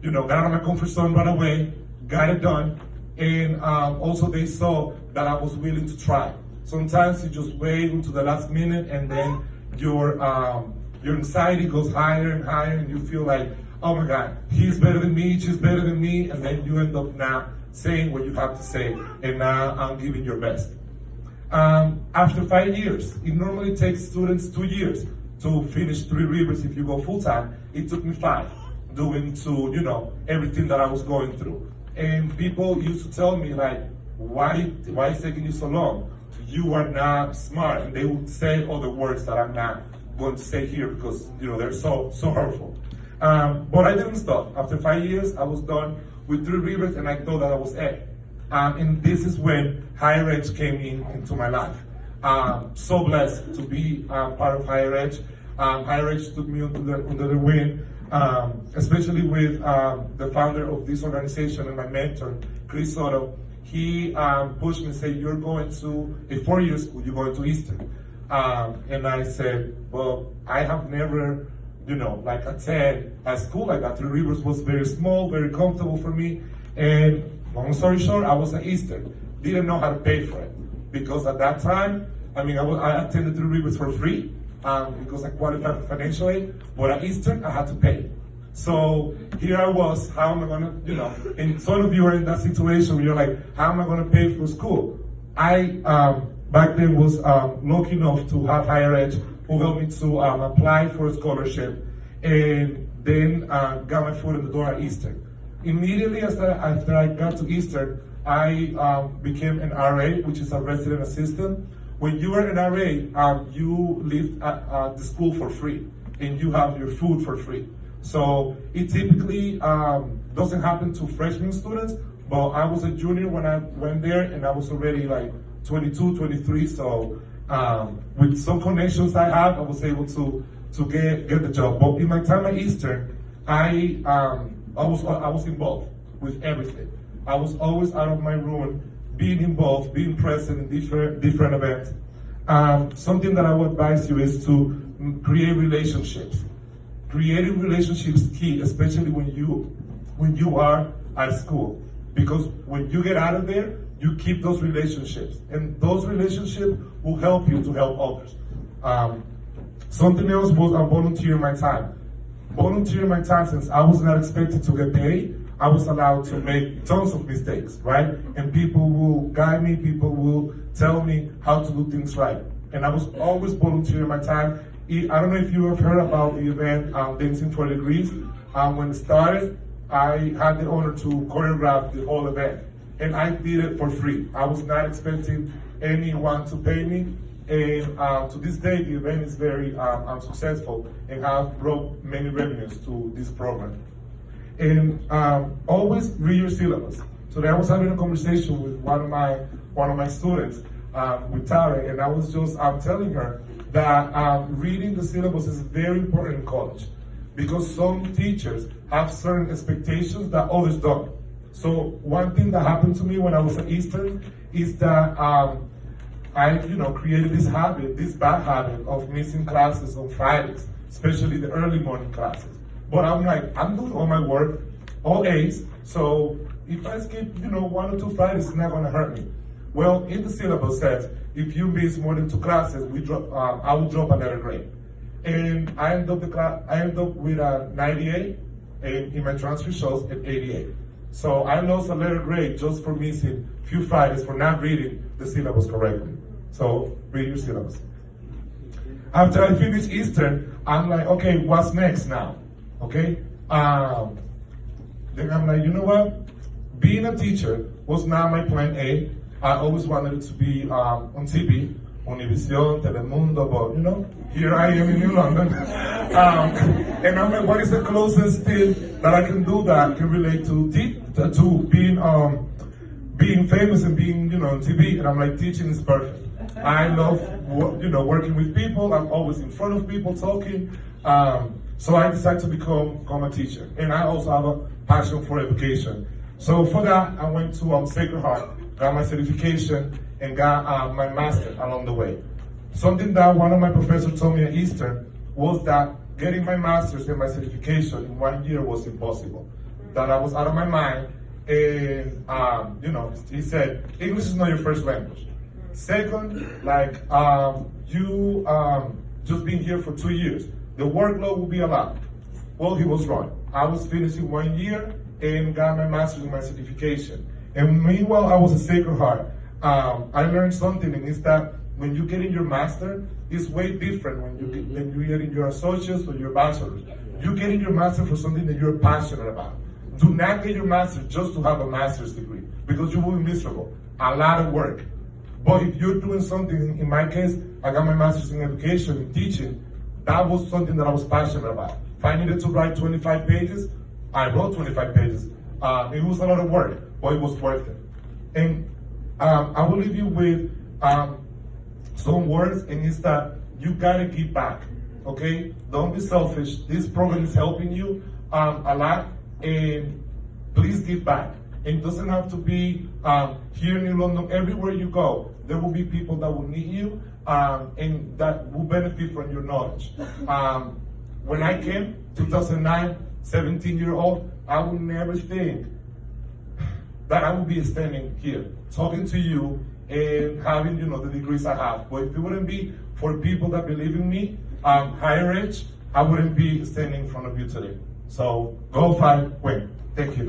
got out of my comfort zone right away, got it done, and also they saw that I was willing to try. Sometimes you just wait until the last minute, and then your anxiety goes higher and higher, and you feel like, oh my God, he's better than me, she's better than me, and then you end up not saying what you have to say, and now giving your best. After 5 years, it normally takes students 2 years to finish Three Rivers if you go full time. It took me 5, doing to, everything that I was going through. And people used to tell me like, why is it taking you so long? You are not smart. And they would say other words that I'm not going to say here because, they're so hurtful. But I didn't stop. After 5 years, I was done with Three Rivers, and I thought that I was it. And this is when Higher Edge came into my life. So blessed to be part of Higher Edge. Higher Edge took me under the wing, especially with the founder of this organization and my mentor, Chris Soto. He pushed me and said, you're going to a 4-year school, you're going to Eastern. And I said, well, I have never, attended a school like that. Three Rivers was very small, very comfortable for me. And long story short, I was at Eastern. Didn't know how to pay for it. Because at that time, I attended Three Rivers for free because I qualified for financial aid. But at Eastern, I had to pay. So here I was, how am I gonna, and some of you are in that situation where you're like, how am I gonna pay for school? I, back then was lucky enough to have Higher Edge who helped me to apply for a scholarship and then got my foot in the door at Eastern. Immediately after I got to Eastern, I became an RA, which is a resident assistant. When you are an RA, you live at the school for free and you have your food for free. So it typically doesn't happen to freshman students, but I was a junior when I went there and I was already like 22, 23. So with some connections I have, I was able to get the job. But in my time at Eastern, I was involved with everything. I was always out of my room, being involved, being present in different events. Something that I would advise you is to create relationships. Creating relationships is key, especially when you are at school. Because when you get out of there, you keep those relationships. And those relationships will help you to help others. Something else was volunteering my time. Volunteering my time, since I was not expected to get paid, I was allowed to make tons of mistakes, right? And people will guide me, people will tell me how to do things right. And I was always volunteering my time. I don't know if you have heard about the event, Dancing for Degrees. When it started, I had the honor to choreograph the whole event. And I did it for free. I was not expecting anyone to pay me. And to this day, the event is very successful and have brought many revenues to this program. And always read your syllabus. Today I was having a conversation with one of my students, with Tara, and I was just telling her that reading the syllabus is very important in college because some teachers have certain expectations that others don't. So one thing that happened to me when I was at Eastern is that I created this bad habit of missing classes on Fridays, especially the early morning classes. But I'm like, I'm doing all my work, all A's, so if I skip, 1 or 2 Fridays, it's not gonna hurt me. Well, in the syllabus says, if you miss more than 2 classes, I will drop a letter grade. And I end up with a 98, and in my transfer shows an 88. So I lost a letter grade just for missing a few Fridays for not reading the syllabus correctly. So read your syllabus. After I finished Eastern, I'm like, okay, what's next now? Okay? Then I'm like, you know what? Being a teacher was not my plan A. I always wanted it to be on TV, Univision, Telemundo, but here I am in New London. And I'm like, what is the closest thing that I can do that can relate to being famous and being, on TV? And I'm like, teaching is perfect. I love, working with people. I'm always in front of people talking. So I decided to become a teacher. And I also have a passion for education. So for that, I went to Sacred Heart, got my certification, and got my master along the way. Something that one of my professors told me at Eastern was that getting my master's and my certification in 1 year was impossible. that I was out of my mind. And, he said, English is not your first language. Second, you just been here for 2 years. The workload will be a lot. Well, he was wrong. I was finishing 1 year and got my master's and my certification. And meanwhile, I was a Sacred Heart. I learned something, and it's that when you get in your master, it's way different than you get in your associates or your bachelor's. You get in your master for something that you're passionate about. Do not get your master just to have a master's degree, because you will be miserable. A lot of work. But if you're doing something, in my case, I got my master's in education and teaching. That was something that I was passionate about. If I needed to write 25 pages, I wrote 25 pages. It was a lot of work, but it was worth it. And I will leave you with some words, and it's that you gotta give back, okay? Don't be selfish. This program is helping you a lot, and please give back. It doesn't have to be here in London. Everywhere you go, there will be people that will need you, and that will benefit from your knowledge. When I came, 2009, 17-year-old, I would never think that I would be standing here, talking to you, and having, the degrees I have. But if it wouldn't be for people that believe in me, higher age, I wouldn't be standing in front of you today. So, go fight, win. Thank you.